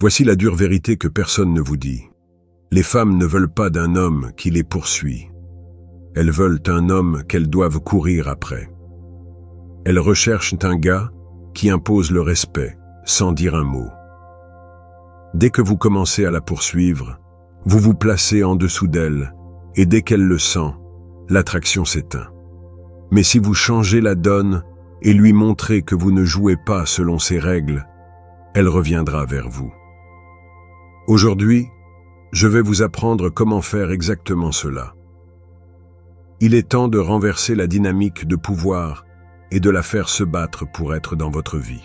Voici la dure vérité que personne ne vous dit. Les femmes ne veulent pas d'un homme qui les poursuit. Elles veulent un homme qu'elles doivent courir après. Elles recherchent un gars qui impose le respect, sans dire un mot. Dès que vous commencez à la poursuivre, vous vous placez en dessous d'elle, et dès qu'elle le sent, l'attraction s'éteint. Mais si vous changez la donne et lui montrez que vous ne jouez pas selon ses règles, elle reviendra vers vous. Aujourd'hui, je vais vous apprendre comment faire exactement cela. Il est temps de renverser la dynamique de pouvoir et de la faire se battre pour être dans votre vie.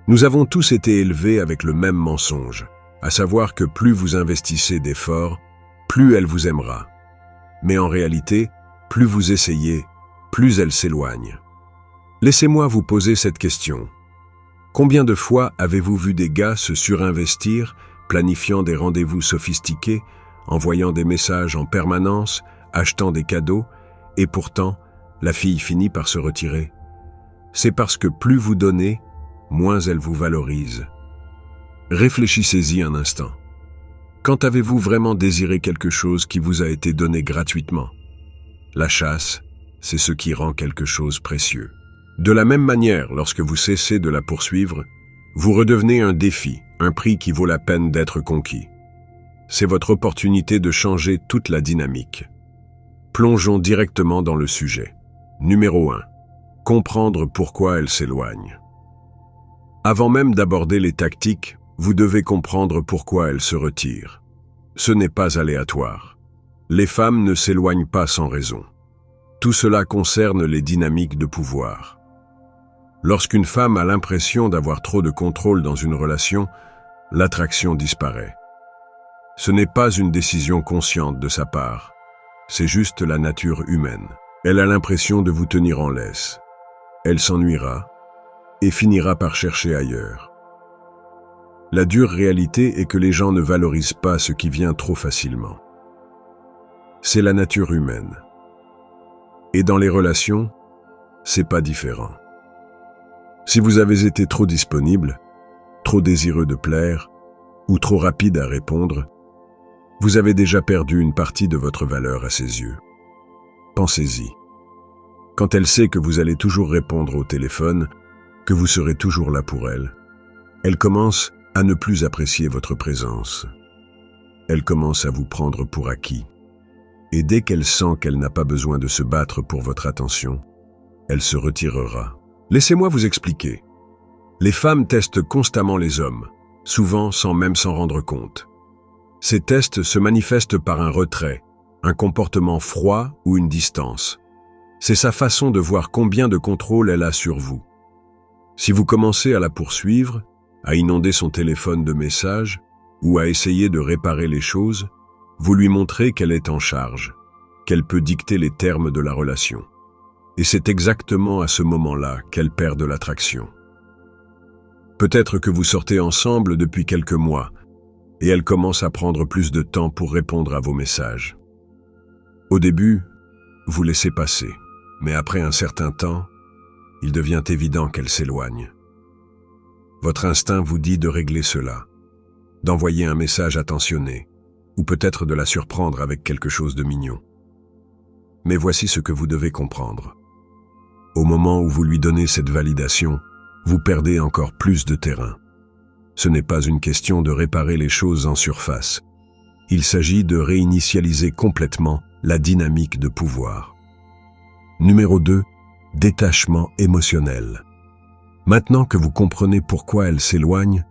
Nous avons tous été élevés avec le même mensonge, à savoir que plus vous investissez d'efforts, plus elle vous aimera. Mais en réalité, plus vous essayez, plus elle s'éloigne. Laissez-moi vous poser cette question. Combien de fois avez-vous vu des gars se surinvestir, planifiant des rendez-vous sophistiqués, envoyant des messages en permanence, achetant des cadeaux, et pourtant, la fille finit par se retirer? C'est parce que plus vous donnez, moins elle vous valorise. Réfléchissez-y un instant. Quand avez-vous vraiment désiré quelque chose qui vous a été donné gratuitement? La chasse, c'est ce qui rend quelque chose précieux. De la même manière, lorsque vous cessez de la poursuivre, vous redevenez un défi, un prix qui vaut la peine d'être conquis. C'est votre opportunité de changer toute la dynamique. Plongeons directement dans le sujet. Numéro 1. Comprendre pourquoi elle s'éloigne. Avant même d'aborder les tactiques, vous devez comprendre pourquoi elle se retire. Ce n'est pas aléatoire. Les femmes ne s'éloignent pas sans raison. Tout cela concerne les dynamiques de pouvoir. Lorsqu'une femme a l'impression d'avoir trop de contrôle dans une relation, l'attraction disparaît. Ce n'est pas une décision consciente de sa part, c'est juste la nature humaine. Elle a l'impression de vous tenir en laisse. Elle s'ennuiera et finira par chercher ailleurs. La dure réalité est que les gens ne valorisent pas ce qui vient trop facilement. C'est la nature humaine. Et dans les relations, c'est pas différent. Si vous avez été trop disponible, trop désireux de plaire, ou trop rapide à répondre, vous avez déjà perdu une partie de votre valeur à ses yeux. Pensez-y. Quand elle sait que vous allez toujours répondre au téléphone, que vous serez toujours là pour elle, elle commence à ne plus apprécier votre présence. Elle commence à vous prendre pour acquis. Et dès qu'elle sent qu'elle n'a pas besoin de se battre pour votre attention, elle se retirera. Laissez-moi vous expliquer. Les femmes testent constamment les hommes, souvent sans même s'en rendre compte. Ces tests se manifestent par un retrait, un comportement froid ou une distance. C'est sa façon de voir combien de contrôle elle a sur vous. Si vous commencez à la poursuivre, à inonder son téléphone de messages ou à essayer de réparer les choses, vous lui montrez qu'elle est en charge, qu'elle peut dicter les termes de la relation. Et c'est exactement à ce moment-là qu'elle perd de l'attraction. Peut-être que vous sortez ensemble depuis quelques mois et elle commence à prendre plus de temps pour répondre à vos messages. Au début, vous laissez passer, mais après un certain temps, il devient évident qu'elle s'éloigne. Votre instinct vous dit de régler cela, d'envoyer un message attentionné, ou peut-être de la surprendre avec quelque chose de mignon. Mais voici ce que vous devez comprendre. Au moment où vous lui donnez cette validation, vous perdez encore plus de terrain. Ce n'est pas une question de réparer les choses en surface. Il s'agit de réinitialiser complètement la dynamique de pouvoir. Numéro 2. Détachement émotionnel. Maintenant que vous comprenez pourquoi elle s'éloigne,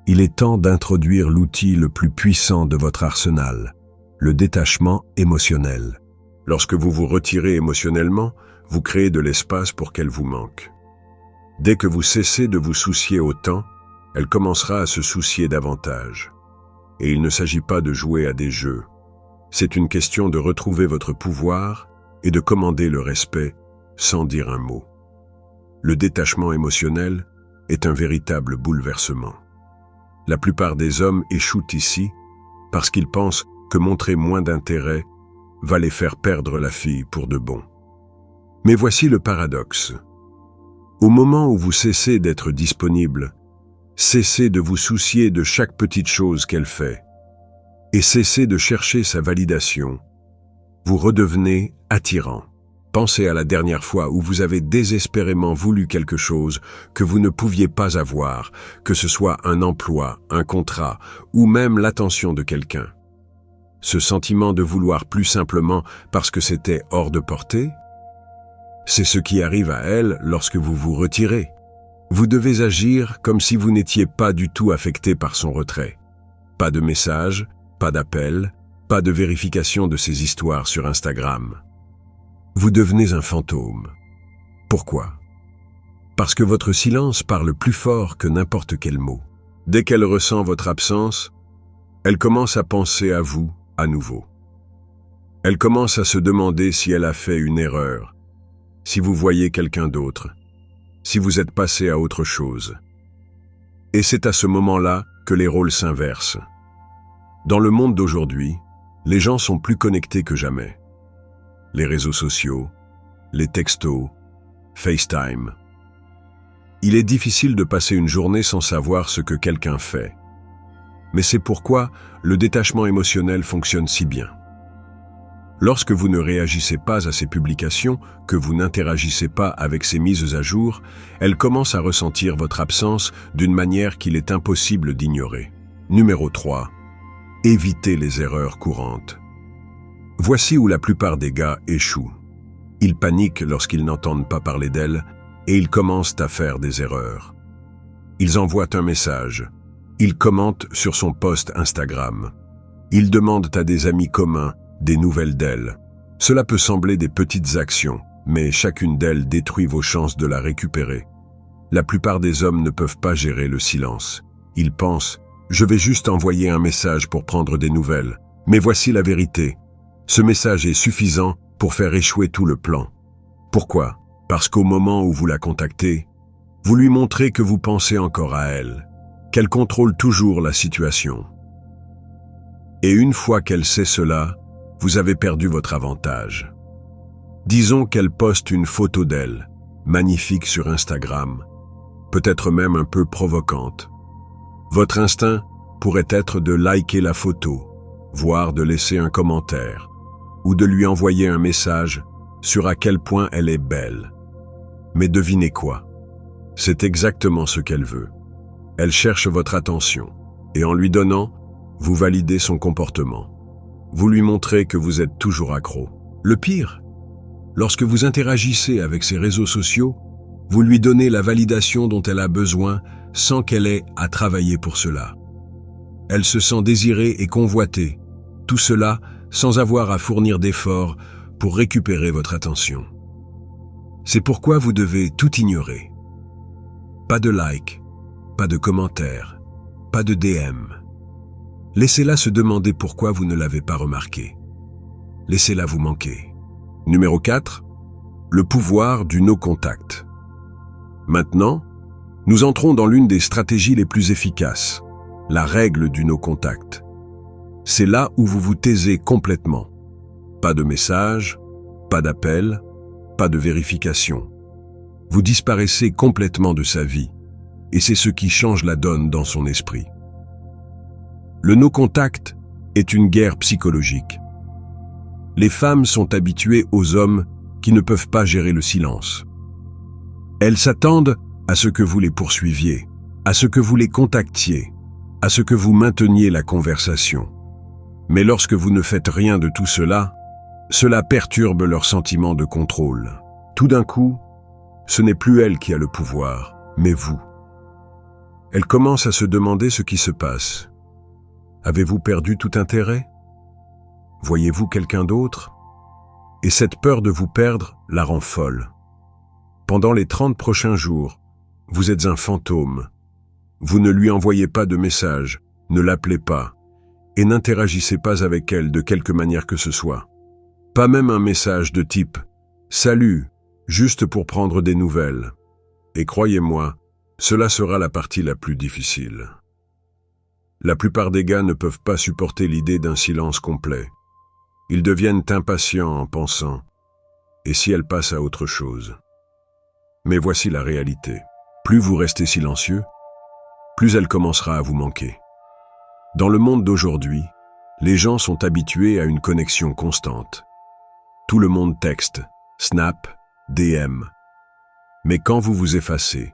il est temps d'introduire l'outil le plus puissant de votre arsenal, le détachement émotionnel. Lorsque vous vous retirez émotionnellement, vous créez de l'espace pour qu'elle vous manque. Dès que vous cessez de vous soucier autant, elle commencera à se soucier davantage. Et il ne s'agit pas de jouer à des jeux. C'est une question de retrouver votre pouvoir et de commander le respect sans dire un mot. Le détachement émotionnel est un véritable bouleversement. La plupart des hommes échouent ici parce qu'ils pensent que montrer moins d'intérêt va les faire perdre la fille pour de bon. Mais voici le paradoxe. Au moment où vous cessez d'être disponible, Cessez de vous soucier de chaque petite chose qu'elle fait. Et cessez de chercher sa validation. Vous redevenez attirant. Pensez à la dernière fois où vous avez désespérément voulu quelque chose que vous ne pouviez pas avoir, que ce soit un emploi, un contrat ou même l'attention de quelqu'un. Ce sentiment de vouloir plus simplement parce que c'était hors de portée, c'est ce qui arrive à elle lorsque vous vous retirez. Vous devez agir comme si vous n'étiez pas du tout affecté par son retrait. Pas de message, pas d'appel, pas de vérification de ses histoires sur Instagram. Vous devenez un fantôme. Pourquoi? Parce que votre silence parle plus fort que n'importe quel mot. Dès qu'elle ressent votre absence, elle commence à penser à vous à nouveau. Elle commence à se demander si elle a fait une erreur, si vous voyez quelqu'un d'autre, si vous êtes passé à autre chose. Et c'est à ce moment-là que les rôles s'inversent. Dans le monde d'aujourd'hui, les gens sont plus connectés que jamais. Les réseaux sociaux, les textos, FaceTime. Il est difficile de passer une journée sans savoir ce que quelqu'un fait. Mais c'est pourquoi le détachement émotionnel fonctionne si bien. Lorsque vous ne réagissez pas à ses publications, que vous n'interagissez pas avec ses mises à jour, elle commence à ressentir votre absence d'une manière qu'il est impossible d'ignorer. Numéro 3. Évitez les erreurs courantes. Voici où la plupart des gars échouent. Ils paniquent lorsqu'ils n'entendent pas parler d'elle et ils commencent à faire des erreurs. Ils envoient un message. Ils commentent sur son post Instagram. Ils demandent à des amis communs des nouvelles d'elle. Cela peut sembler des petites actions, mais chacune d'elles détruit vos chances de la récupérer. La plupart des hommes ne peuvent pas gérer le silence. Ils pensent « Je vais juste envoyer un message pour prendre des nouvelles. » Mais voici la vérité. Ce message est suffisant pour faire échouer tout le plan. Pourquoi? Parce qu'au moment où vous la contactez, vous lui montrez que vous pensez encore à elle, qu'elle contrôle toujours la situation. Et une fois qu'elle sait cela, vous avez perdu votre avantage. Disons qu'elle poste une photo d'elle, magnifique sur Instagram, peut-être même un peu provocante. Votre instinct pourrait être de liker la photo, voire de laisser un commentaire, ou de lui envoyer un message sur à quel point elle est belle. Mais devinez quoi? C'est exactement ce qu'elle veut. Elle cherche votre attention, et en lui donnant, vous validez son comportement. Vous lui montrez que vous êtes toujours accro. Le pire, lorsque vous interagissez avec ses réseaux sociaux, vous lui donnez la validation dont elle a besoin sans qu'elle ait à travailler pour cela. Elle se sent désirée et convoitée, tout cela sans avoir à fournir d'efforts pour récupérer votre attention. C'est pourquoi vous devez tout ignorer. Pas de like, pas de commentaires, pas de DM. Laissez-la se demander pourquoi vous ne l'avez pas remarqué. Laissez-la vous manquer. Numéro 4. Le pouvoir du no contact. Maintenant, nous entrons dans l'une des stratégies les plus efficaces, la règle du no contact. C'est là où vous vous taisez complètement. Pas de message, pas d'appel, pas de vérification. Vous disparaissez complètement de sa vie, et c'est ce qui change la donne dans son esprit. Le no-contact est une guerre psychologique. Les femmes sont habituées aux hommes qui ne peuvent pas gérer le silence. Elles s'attendent à ce que vous les poursuiviez, à ce que vous les contactiez, à ce que vous mainteniez la conversation. Mais lorsque vous ne faites rien de tout cela, cela perturbe leur sentiment de contrôle. Tout d'un coup, ce n'est plus elle qui a le pouvoir, mais vous. Elle commence à se demander ce qui se passe. Avez-vous perdu tout intérêt? Voyez-vous quelqu'un d'autre? Et cette peur de vous perdre la rend folle. Pendant les 30 prochains jours, vous êtes un fantôme. Vous ne lui envoyez pas de message, ne l'appelez pas, et n'interagissez pas avec elle de quelque manière que ce soit. Pas même un message de type « Salut », juste pour prendre des nouvelles. Et croyez-moi, cela sera la partie la plus difficile. La plupart des gars ne peuvent pas supporter l'idée d'un silence complet. Ils deviennent impatients en pensant « Et si elle passe à autre chose ?» Mais voici la réalité. Plus vous restez silencieux, plus elle commencera à vous manquer. Dans le monde d'aujourd'hui, les gens sont habitués à une connexion constante. Tout le monde texte, snap, DM. Mais quand vous vous effacez,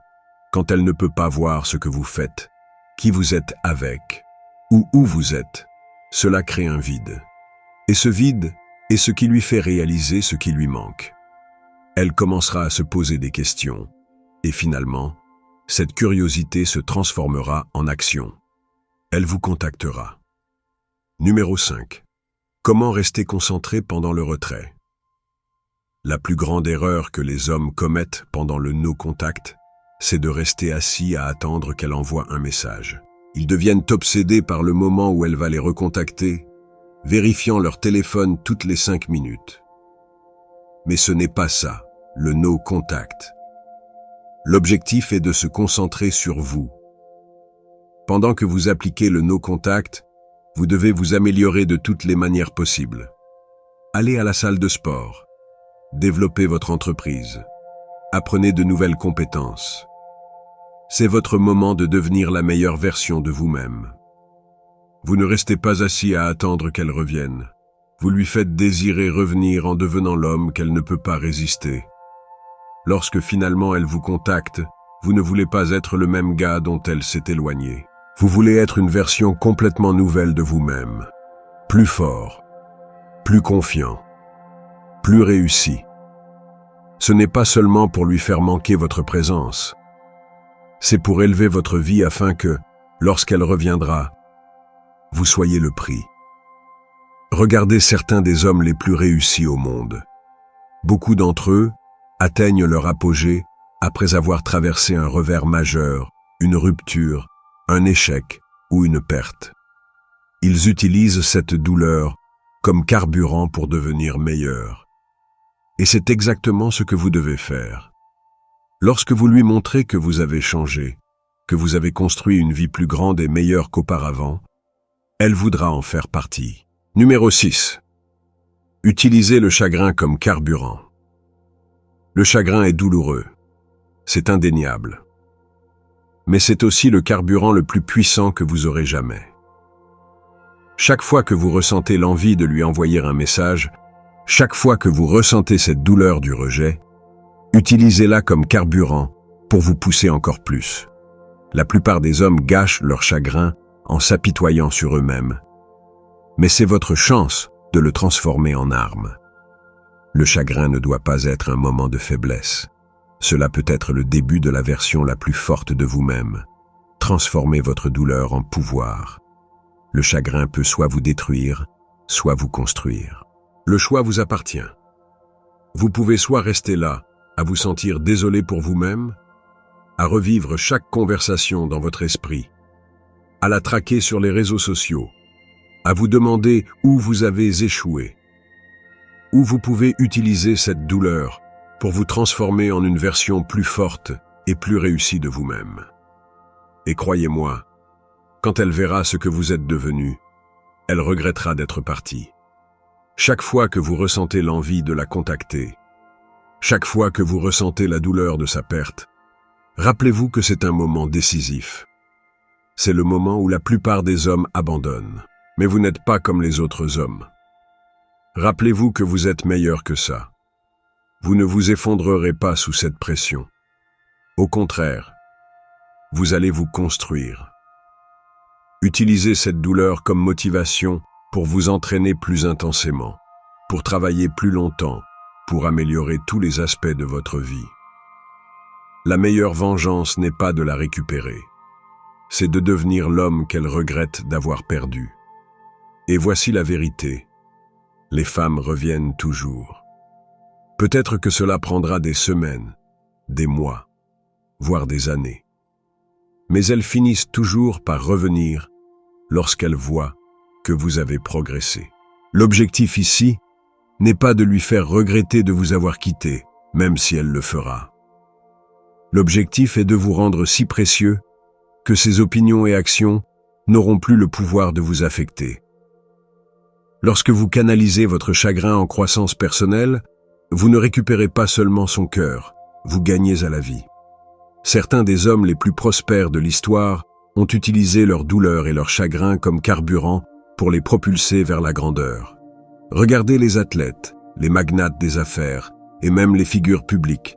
quand elle ne peut pas voir ce que vous faites, qui vous êtes avec, ou où vous êtes, cela crée un vide. Et ce vide est ce qui lui fait réaliser ce qui lui manque. Elle commencera à se poser des questions, et finalement, cette curiosité se transformera en action. Elle vous contactera. Numéro 5. Comment rester concentré pendant le retrait? La plus grande erreur que les hommes commettent pendant le no-contact, c'est de rester assis à attendre qu'elle envoie un message. Ils deviennent obsédés par le moment où elle va les recontacter, vérifiant leur téléphone toutes les 5 minutes. Mais ce n'est pas ça, le no-contact. L'objectif est de se concentrer sur vous. Pendant que vous appliquez le no-contact, vous devez vous améliorer de toutes les manières possibles. Allez à la salle de sport. Développez votre entreprise. Apprenez de nouvelles compétences. C'est votre moment de devenir la meilleure version de vous-même. Vous ne restez pas assis à attendre qu'elle revienne. Vous lui faites désirer revenir en devenant l'homme qu'elle ne peut pas résister. Lorsque finalement elle vous contacte, vous ne voulez pas être le même gars dont elle s'est éloignée. Vous voulez être une version complètement nouvelle de vous-même. Plus fort, plus confiant, plus réussi. Ce n'est pas seulement pour lui faire manquer votre présence. C'est pour élever votre vie afin que, lorsqu'elle reviendra, vous soyez le prix. Regardez certains des hommes les plus réussis au monde. Beaucoup d'entre eux atteignent leur apogée après avoir traversé un revers majeur, une rupture, un échec ou une perte. Ils utilisent cette douleur comme carburant pour devenir meilleurs. Et c'est exactement ce que vous devez faire. Lorsque vous lui montrez que vous avez changé, que vous avez construit une vie plus grande et meilleure qu'auparavant, elle voudra en faire partie. Numéro 6. Utilisez le chagrin comme carburant. Le chagrin est douloureux. C'est indéniable. Mais c'est aussi le carburant le plus puissant que vous aurez jamais. Chaque fois que vous ressentez l'envie de lui envoyer un message, chaque fois que vous ressentez cette douleur du rejet, utilisez-la comme carburant pour vous pousser encore plus. La plupart des hommes gâchent leur chagrin en s'apitoyant sur eux-mêmes. Mais c'est votre chance de le transformer en arme. Le chagrin ne doit pas être un moment de faiblesse. Cela peut être le début de la version la plus forte de vous-même. Transformez votre douleur en pouvoir. Le chagrin peut soit vous détruire, soit vous construire. Le choix vous appartient. Vous pouvez soit rester là, à vous sentir désolé pour vous-même, à revivre chaque conversation dans votre esprit, à la traquer sur les réseaux sociaux, à vous demander où vous avez échoué, ou vous pouvez utiliser cette douleur pour vous transformer en une version plus forte et plus réussie de vous-même. Et croyez-moi, quand elle verra ce que vous êtes devenu, elle regrettera d'être partie. Chaque fois que vous ressentez l'envie de la contacter, chaque fois que vous ressentez la douleur de sa perte, rappelez-vous que c'est un moment décisif. C'est le moment où la plupart des hommes abandonnent. Mais vous n'êtes pas comme les autres hommes. Rappelez-vous que vous êtes meilleur que ça. Vous ne vous effondrerez pas sous cette pression. Au contraire, vous allez vous construire. Utilisez cette douleur comme motivation pour vous entraîner plus intensément, pour travailler plus longtemps, pour améliorer tous les aspects de votre vie. La meilleure vengeance n'est pas de la récupérer. C'est de devenir l'homme qu'elle regrette d'avoir perdu. Et voici la vérité. Les femmes reviennent toujours. Peut-être que cela prendra des semaines, des mois, voire des années. Mais elles finissent toujours par revenir lorsqu'elles voient que vous avez progressé. L'objectif ici n'est pas de lui faire regretter de vous avoir quitté, même si elle le fera. L'objectif est de vous rendre si précieux que ses opinions et actions n'auront plus le pouvoir de vous affecter. Lorsque vous canalisez votre chagrin en croissance personnelle, vous ne récupérez pas seulement son cœur, vous gagnez à la vie. Certains des hommes les plus prospères de l'histoire ont utilisé leur douleur et leur chagrin comme carburant pour les propulser vers la grandeur. Regardez les athlètes, les magnates des affaires et même les figures publiques.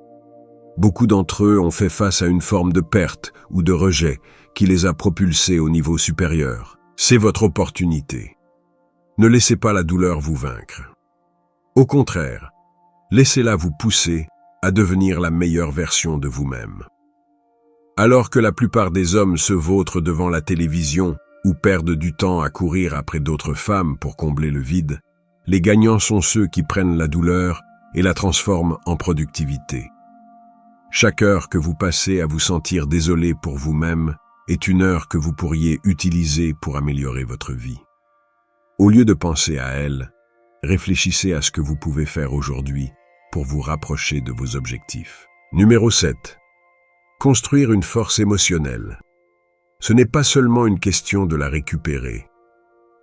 Beaucoup d'entre eux ont fait face à une forme de perte ou de rejet qui les a propulsés au niveau supérieur. C'est votre opportunité. Ne laissez pas la douleur vous vaincre. Au contraire, laissez-la vous pousser à devenir la meilleure version de vous-même. Alors que la plupart des hommes se vautrent devant la télévision ou perdent du temps à courir après d'autres femmes pour combler le vide, les gagnants sont ceux qui prennent la douleur et la transforment en productivité. Chaque heure que vous passez à vous sentir désolé pour vous-même est une heure que vous pourriez utiliser pour améliorer votre vie. Au lieu de penser à elle, réfléchissez à ce que vous pouvez faire aujourd'hui pour vous rapprocher de vos objectifs. Numéro 7. Construire une force émotionnelle. Ce n'est pas seulement une question de la récupérer.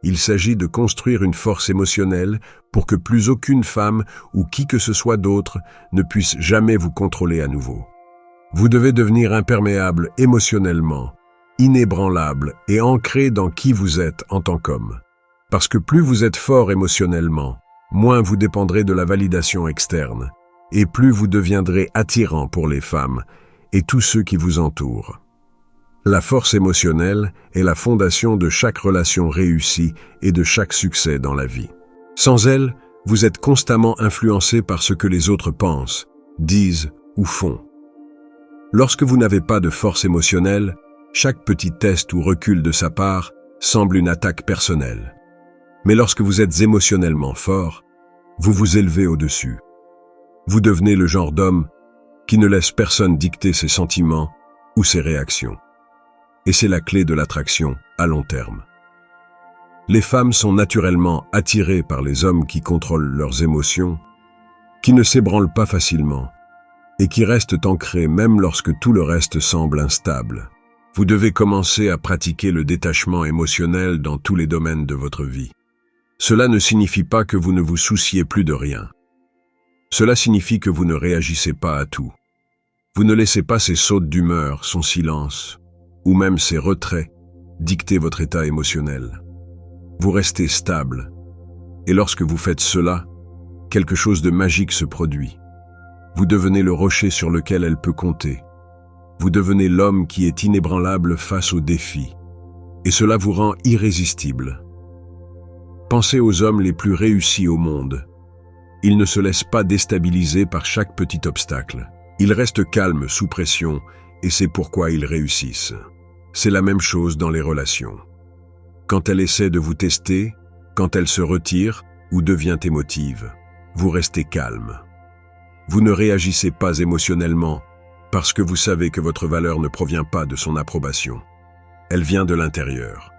Il s'agit de construire une force émotionnelle pour que plus aucune femme ou qui que ce soit d'autre ne puisse jamais vous contrôler à nouveau. Vous devez devenir imperméable émotionnellement, inébranlable et ancré dans qui vous êtes en tant qu'homme. Parce que plus vous êtes fort émotionnellement, moins vous dépendrez de la validation externe, et plus vous deviendrez attirant pour les femmes et tous ceux qui vous entourent. La force émotionnelle est la fondation de chaque relation réussie et de chaque succès dans la vie. Sans elle, vous êtes constamment influencé par ce que les autres pensent, disent ou font. Lorsque vous n'avez pas de force émotionnelle, chaque petit test ou recul de sa part semble une attaque personnelle. Mais lorsque vous êtes émotionnellement fort, vous vous élevez au-dessus. Vous devenez le genre d'homme qui ne laisse personne dicter ses sentiments ou ses réactions. Et c'est la clé de l'attraction à long terme. Les femmes sont naturellement attirées par les hommes qui contrôlent leurs émotions, qui ne s'ébranlent pas facilement et qui restent ancrés même lorsque tout le reste semble instable. Vous devez commencer à pratiquer le détachement émotionnel dans tous les domaines de votre vie. Cela ne signifie pas que vous ne vous souciez plus de rien. Cela signifie que vous ne réagissez pas à tout. Vous ne laissez pas ces sautes d'humeur, son silence, ou même ces retraits, dicter votre état émotionnel. Vous restez stable, et lorsque vous faites cela, quelque chose de magique se produit. Vous devenez le rocher sur lequel elle peut compter. Vous devenez l'homme qui est inébranlable face aux défis, et cela vous rend irrésistible. Pensez aux hommes les plus réussis au monde. Ils ne se laissent pas déstabiliser par chaque petit obstacle. Ils restent calmes sous pression, et c'est pourquoi ils réussissent. C'est la même chose dans les relations. Quand elle essaie de vous tester, quand elle se retire ou devient émotive, vous restez calme. Vous ne réagissez pas émotionnellement parce que vous savez que votre valeur ne provient pas de son approbation. Elle vient de l'intérieur.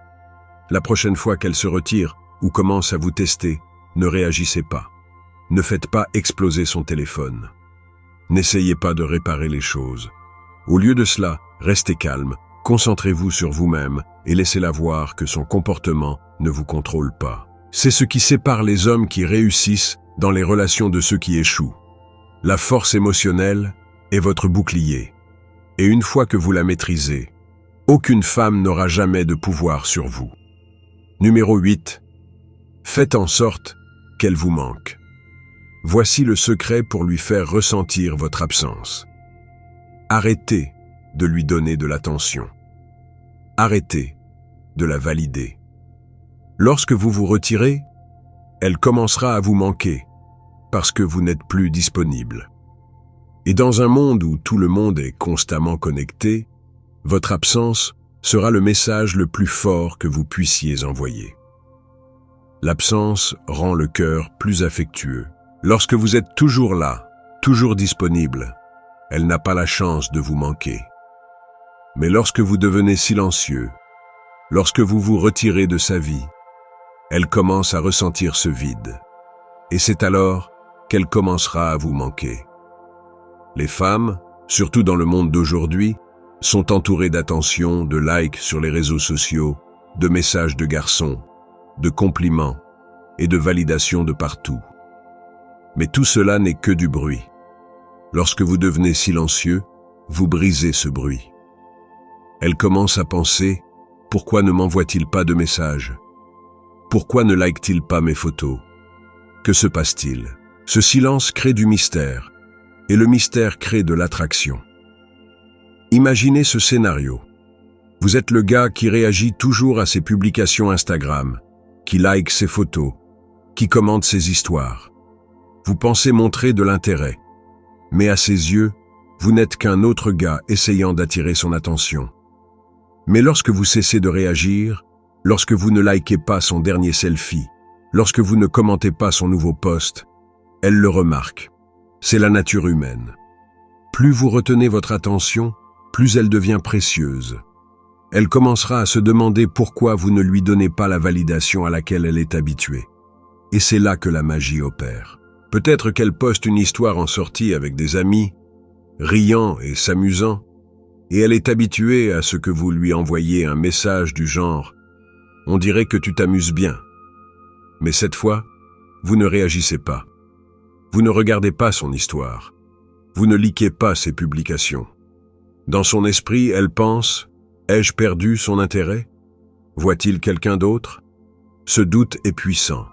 La prochaine fois qu'elle se retire ou commence à vous tester, ne réagissez pas. Ne faites pas exploser son téléphone. N'essayez pas de réparer les choses. Au lieu de cela, restez calme, concentrez-vous sur vous-même et laissez-la voir que son comportement ne vous contrôle pas. C'est ce qui sépare les hommes qui réussissent dans les relations de ceux qui échouent. La force émotionnelle est votre bouclier. Et une fois que vous la maîtrisez, aucune femme n'aura jamais de pouvoir sur vous. Numéro 8. Faites en sorte qu'elle vous manque. Voici le secret pour lui faire ressentir votre absence. Arrêtez de lui donner de l'attention. Arrêtez de la valider. Lorsque vous vous retirez, elle commencera à vous manquer parce que vous n'êtes plus disponible. Et dans un monde où tout le monde est constamment connecté, votre absence sera le message le plus fort que vous puissiez envoyer. L'absence rend le cœur plus affectueux. Lorsque vous êtes toujours là, toujours disponible, elle n'a pas la chance de vous manquer. Mais lorsque vous devenez silencieux, lorsque vous vous retirez de sa vie, elle commence à ressentir ce vide. Et c'est alors qu'elle commencera à vous manquer. Les femmes, surtout dans le monde d'aujourd'hui, sont entourées d'attention, de likes sur les réseaux sociaux, de messages de garçons, de compliments et de validation de partout. Mais tout cela n'est que du bruit. Lorsque vous devenez silencieux, vous brisez ce bruit. Elle commence à penser « Pourquoi ne m'envoie-t-il pas de message? Pourquoi ne like-t-il pas mes photos? Que se passe-t-il » Ce silence crée du mystère, et le mystère crée de l'attraction. Imaginez ce scénario. Vous êtes le gars qui réagit toujours à ses publications Instagram, qui like ses photos, qui commente ses histoires. Vous pensez montrer de l'intérêt, mais à ses yeux, vous n'êtes qu'un autre gars essayant d'attirer son attention. Mais lorsque vous cessez de réagir, lorsque vous ne likez pas son dernier selfie, lorsque vous ne commentez pas son nouveau post, elle le remarque. C'est la nature humaine. Plus vous retenez votre attention, plus elle devient précieuse. Elle commencera à se demander pourquoi vous ne lui donnez pas la validation à laquelle elle est habituée. Et c'est là que la magie opère. Peut-être qu'elle poste une histoire en sortie avec des amis, riant et s'amusant, et elle est habituée à ce que vous lui envoyiez un message du genre « On dirait que tu t'amuses bien ». Mais cette fois, vous ne réagissez pas. Vous ne regardez pas son histoire. Vous ne likez pas ses publications. Dans son esprit, elle pense « Ai-je perdu son intérêt? Voit-il quelqu'un d'autre ?» Ce doute est puissant.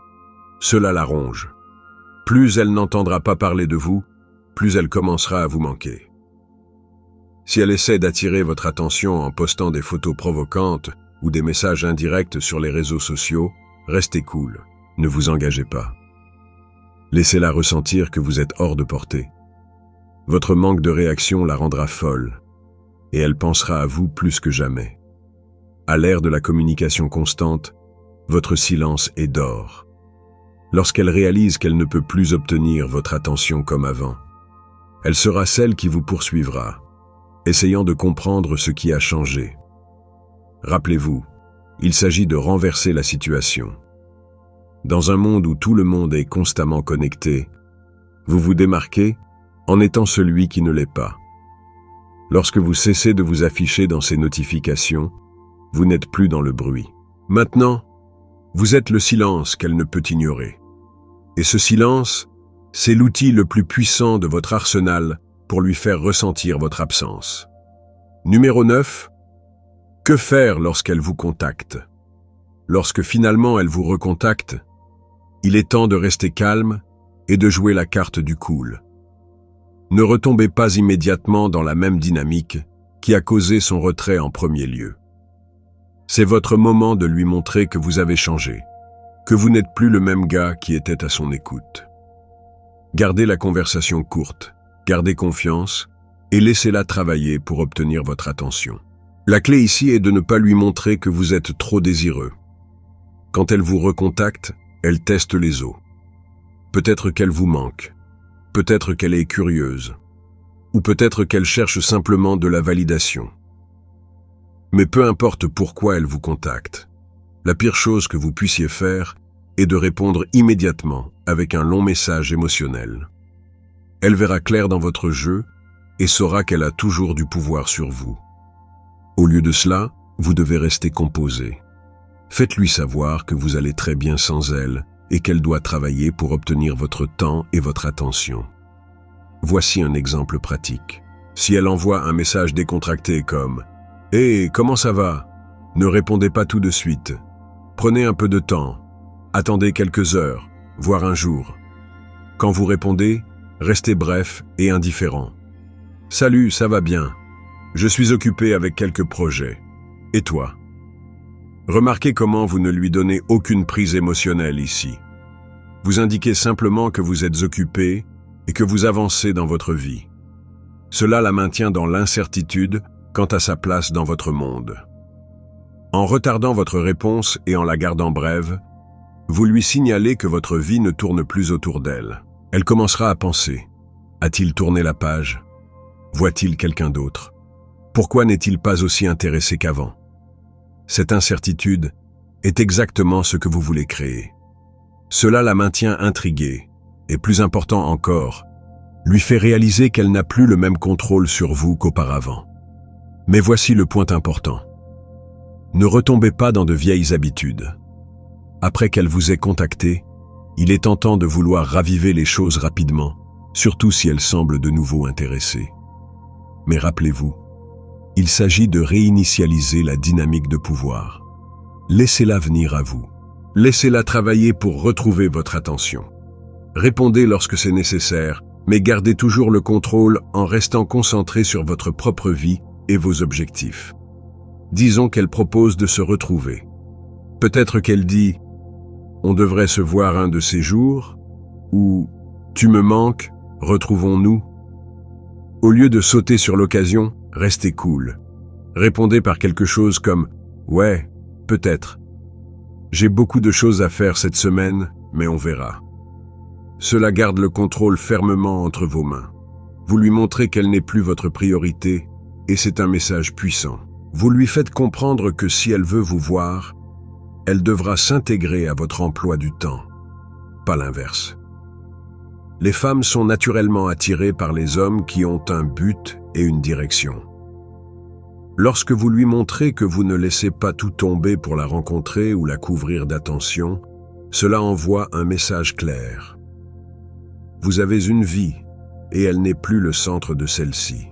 Cela la ronge. Plus elle n'entendra pas parler de vous, plus elle commencera à vous manquer. Si elle essaie d'attirer votre attention en postant des photos provocantes ou des messages indirects sur les réseaux sociaux, restez cool, ne vous engagez pas. Laissez-la ressentir que vous êtes hors de portée. Votre manque de réaction la rendra folle, et elle pensera à vous plus que jamais. À l'ère de la communication constante, votre silence est d'or. Lorsqu'elle réalise qu'elle ne peut plus obtenir votre attention comme avant, elle sera celle qui vous poursuivra, essayant de comprendre ce qui a changé. Rappelez-vous, il s'agit de renverser la situation. Dans un monde où tout le monde est constamment connecté, vous vous démarquez en étant celui qui ne l'est pas. Lorsque vous cessez de vous afficher dans ces notifications, vous n'êtes plus dans le bruit. Maintenant, vous êtes le silence qu'elle ne peut ignorer. Et ce silence, c'est l'outil le plus puissant de votre arsenal pour lui faire ressentir votre absence. Numéro 9. Que faire lorsqu'elle vous contacte? Lorsque finalement elle vous recontacte, il est temps de rester calme et de jouer la carte du cool. Ne retombez pas immédiatement dans la même dynamique qui a causé son retrait en premier lieu. C'est votre moment de lui montrer que vous avez changé, que vous n'êtes plus le même gars qui était à son écoute. Gardez la conversation courte, gardez confiance et laissez-la travailler pour obtenir votre attention. La clé ici est de ne pas lui montrer que vous êtes trop désireux. Quand elle vous recontacte, elle teste les eaux. Peut-être qu'elle vous manque, peut-être qu'elle est curieuse, ou peut-être qu'elle cherche simplement de la validation. Mais peu importe pourquoi elle vous contacte, la pire chose que vous puissiez faire est de répondre immédiatement avec un long message émotionnel. Elle verra clair dans votre jeu et saura qu'elle a toujours du pouvoir sur vous. Au lieu de cela, vous devez rester composé. Faites-lui savoir que vous allez très bien sans elle et qu'elle doit travailler pour obtenir votre temps et votre attention. Voici un exemple pratique. Si elle envoie un message décontracté comme « Hey, comment ça va? Ne répondez pas tout de suite. Prenez un peu de temps. Attendez quelques heures, voire un jour. Quand vous répondez, restez bref et indifférent. Salut, ça va bien. Je suis occupé avec quelques projets. Et toi? Remarquez comment vous ne lui donnez aucune prise émotionnelle ici. Vous indiquez simplement que vous êtes occupé et que vous avancez dans votre vie. Cela la maintient dans l'incertitude quant à sa place dans votre monde. En retardant votre réponse et en la gardant brève, vous lui signalez que votre vie ne tourne plus autour d'elle. Elle commencera à penser « A-t-il tourné la page? Voit-il quelqu'un d'autre? Pourquoi n'est-il pas aussi intéressé qu'avant ?» Cette incertitude est exactement ce que vous voulez créer. Cela la maintient intriguée et, plus important encore, lui fait réaliser qu'elle n'a plus le même contrôle sur vous qu'auparavant. Mais voici le point important. Ne retombez pas dans de vieilles habitudes. Après qu'elle vous ait contacté, il est tentant de vouloir raviver les choses rapidement, surtout si elle semble de nouveau intéressée. Mais rappelez-vous, Il s'agit de réinitialiser la dynamique de pouvoir. Laissez-la venir à vous. Laissez-la travailler pour retrouver votre attention. Répondez lorsque c'est nécessaire, mais gardez toujours le contrôle en restant concentré sur votre propre vie et vos objectifs. Disons qu'elle propose de se retrouver. Peut-être qu'elle dit « On devrait se voir un de ces jours » ou « Tu me manques, retrouvons-nous ». Au lieu de sauter sur l'occasion, restez cool. Répondez par quelque chose comme « Ouais, peut-être. J'ai beaucoup de choses à faire cette semaine, mais on verra ». Cela garde le contrôle fermement entre vos mains. Vous lui montrez qu'elle n'est plus votre priorité, et c'est un message puissant. Vous lui faites comprendre que si elle veut vous voir, elle devra s'intégrer à votre emploi du temps, pas l'inverse. Les femmes sont naturellement attirées par les hommes qui ont un but et une direction. Lorsque vous lui montrez que vous ne laissez pas tout tomber pour la rencontrer ou la couvrir d'attention, cela envoie un message clair. Vous avez une vie, et elle n'est plus le centre de celle-ci.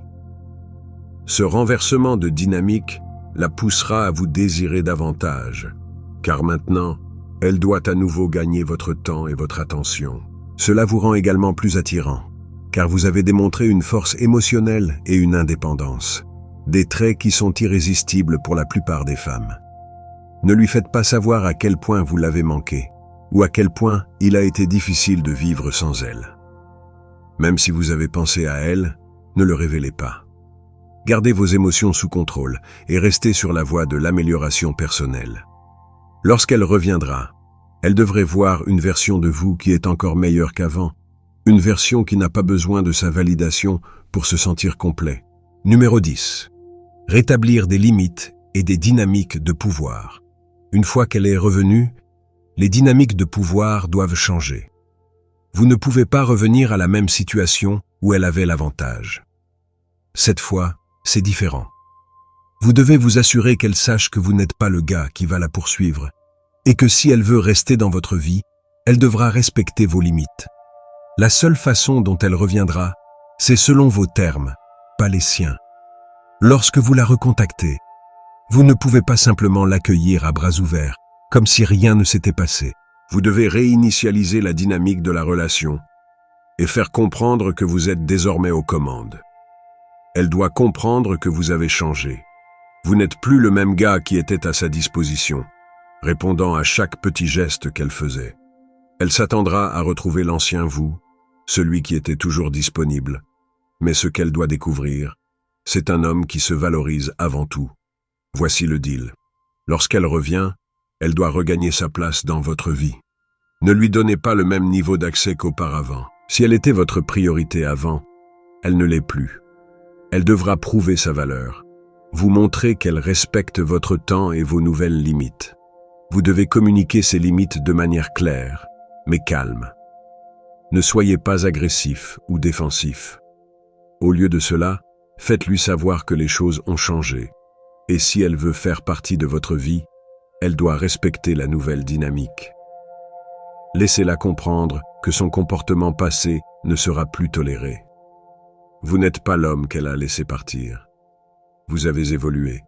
Ce renversement de dynamique la poussera à vous désirer davantage, car maintenant, elle doit à nouveau gagner votre temps et votre attention. Cela vous rend également plus attirant, car vous avez démontré une force émotionnelle et une indépendance, des traits qui sont irrésistibles pour la plupart des femmes. Ne lui faites pas savoir à quel point vous l'avez manqué, ou à quel point il a été difficile de vivre sans elle. Même si vous avez pensé à elle, ne le révélez pas. Gardez vos émotions sous contrôle et restez sur la voie de l'amélioration personnelle. Lorsqu'elle reviendra, elle devrait voir une version de vous qui est encore meilleure qu'avant, une version qui n'a pas besoin de sa validation pour se sentir complet. Numéro 10. Rétablir des limites et des dynamiques de pouvoir. Une fois qu'elle est revenue, les dynamiques de pouvoir doivent changer. Vous ne pouvez pas revenir à la même situation où elle avait l'avantage. Cette fois, c'est différent. Vous devez vous assurer qu'elle sache que vous n'êtes pas le gars qui va la poursuivre et que si elle veut rester dans votre vie, elle devra respecter vos limites. La seule façon dont elle reviendra, c'est selon vos termes, pas les siens. Lorsque vous la recontactez, vous ne pouvez pas simplement l'accueillir à bras ouverts, comme si rien ne s'était passé. Vous devez réinitialiser la dynamique de la relation et faire comprendre que vous êtes désormais aux commandes. Elle doit comprendre que vous avez changé. Vous n'êtes plus le même gars qui était à sa disposition, répondant à chaque petit geste qu'elle faisait. Elle s'attendra à retrouver l'ancien vous, celui qui était toujours disponible. Mais ce qu'elle doit découvrir, c'est un homme qui se valorise avant tout. Voici le deal. Lorsqu'elle revient, elle doit regagner sa place dans votre vie. Ne lui donnez pas le même niveau d'accès qu'auparavant. Si elle était votre priorité avant, elle ne l'est plus. Elle devra prouver sa valeur. Vous montrer qu'elle respecte votre temps et vos nouvelles limites. Vous devez communiquer ces limites de manière claire, mais calme. Ne soyez pas agressif ou défensif. Au lieu de cela, faites-lui savoir que les choses ont changé. Et si elle veut faire partie de votre vie, elle doit respecter la nouvelle dynamique. Laissez-la comprendre que son comportement passé ne sera plus toléré. Vous n'êtes pas l'homme qu'elle a laissé partir. Vous avez évolué.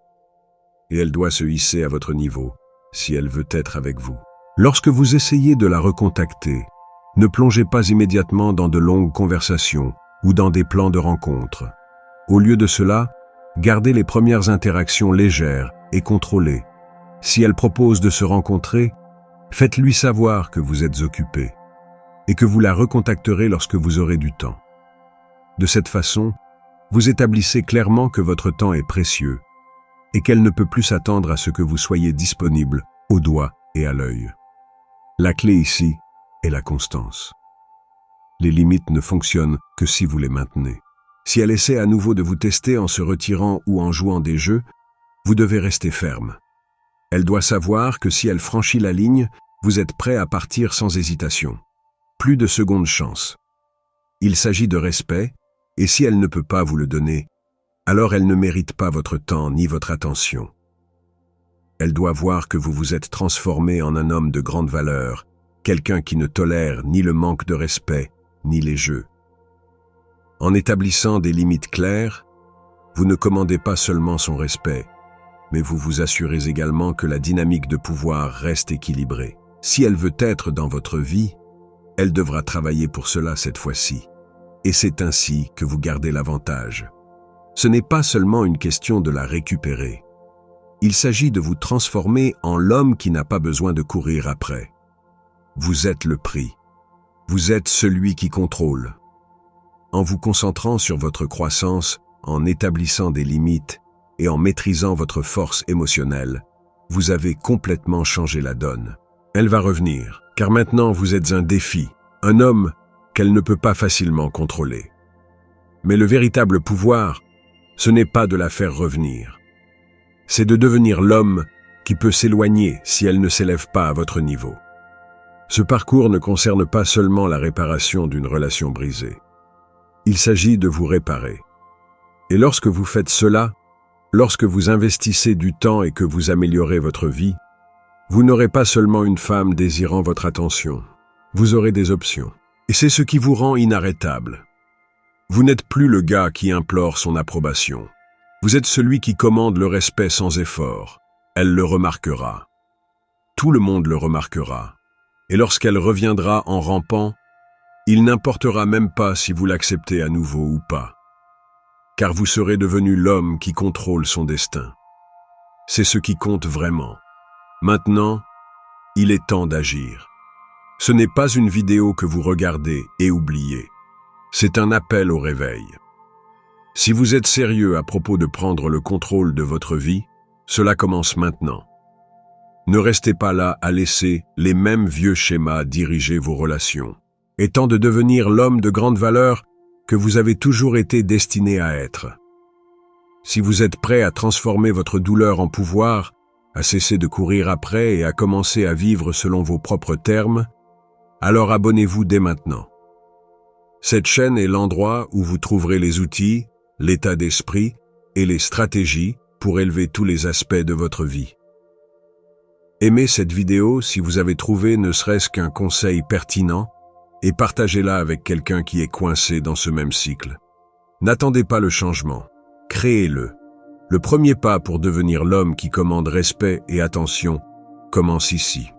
Et elle doit se hisser à votre niveau, si elle veut être avec vous. Lorsque vous essayez de la recontacter, ne plongez pas immédiatement dans de longues conversations ou dans des plans de rencontre. Au lieu de cela, gardez les premières interactions légères et contrôlées. Si elle propose de se rencontrer, faites-lui savoir que vous êtes occupé et que vous la recontacterez lorsque vous aurez du temps. De cette façon, vous établissez clairement que votre temps est précieux et qu'elle ne peut plus s'attendre à ce que vous soyez disponible au doigt et à l'œil. La clé ici est la constance. Les limites ne fonctionnent que si vous les maintenez. Si elle essaie à nouveau de vous tester en se retirant ou en jouant des jeux, vous devez rester ferme. Elle doit savoir que si elle franchit la ligne, vous êtes prêt à partir sans hésitation. Plus de seconde chance. Il s'agit de respect, et si elle ne peut pas vous le donner, alors elle ne mérite pas votre temps ni votre attention. Elle doit voir que vous vous êtes transformé en un homme de grande valeur, quelqu'un qui ne tolère ni le manque de respect, ni les jeux. En établissant des limites claires, Vous ne commandez pas seulement son respect, mais vous vous assurez également que la dynamique de pouvoir reste équilibrée. Si elle veut être dans votre vie, elle devra travailler pour cela cette fois-ci. Et c'est ainsi que vous gardez l'avantage. Ce n'est pas seulement une question de la récupérer. Il s'agit de vous transformer en l'homme qui n'a pas besoin de courir après. Vous êtes le prix. Vous êtes celui qui contrôle. En vous concentrant sur votre croissance, en établissant des limites et en maîtrisant votre force émotionnelle, vous avez complètement changé la donne. Elle va revenir, car maintenant vous êtes un défi, un homme qu'elle ne peut pas facilement contrôler. Mais le véritable pouvoir, ce n'est pas de la faire revenir. C'est de devenir l'homme qui peut s'éloigner si elle ne s'élève pas à votre niveau. Ce parcours ne concerne pas seulement la réparation d'une relation brisée. Il s'agit de vous réparer. Et lorsque vous faites cela, lorsque vous investissez du temps et que vous améliorez votre vie, vous n'aurez pas seulement une femme désirant votre attention. Vous aurez des options. Et c'est ce qui vous rend inarrêtable. Vous n'êtes plus le gars qui implore son approbation. Vous êtes celui qui commande le respect sans effort. Elle le remarquera. Tout le monde le remarquera. Et lorsqu'elle reviendra en rampant, il n'importera même pas si vous l'acceptez à nouveau ou pas. Car vous serez devenu l'homme qui contrôle son destin. C'est ce qui compte vraiment. Maintenant, il est temps d'agir. Ce n'est pas une vidéo que vous regardez et oubliez. C'est un appel au réveil. Si vous êtes sérieux à propos de prendre le contrôle de votre vie, cela commence maintenant. Ne restez pas là à laisser les mêmes vieux schémas diriger vos relations. Et temps de devenir l'homme de grande valeur que vous avez toujours été destiné à être. Si vous êtes prêt à transformer votre douleur en pouvoir, à cesser de courir après et à commencer à vivre selon vos propres termes, alors abonnez-vous dès maintenant. Cette chaîne est l'endroit où vous trouverez les outils, l'état d'esprit et les stratégies pour élever tous les aspects de votre vie. Aimez cette vidéo si vous avez trouvé ne serait-ce qu'un conseil pertinent et partagez-la avec quelqu'un qui est coincé dans ce même cycle. N'attendez pas le changement, créez-le. Le premier pas pour devenir l'homme qui commande respect et attention commence ici.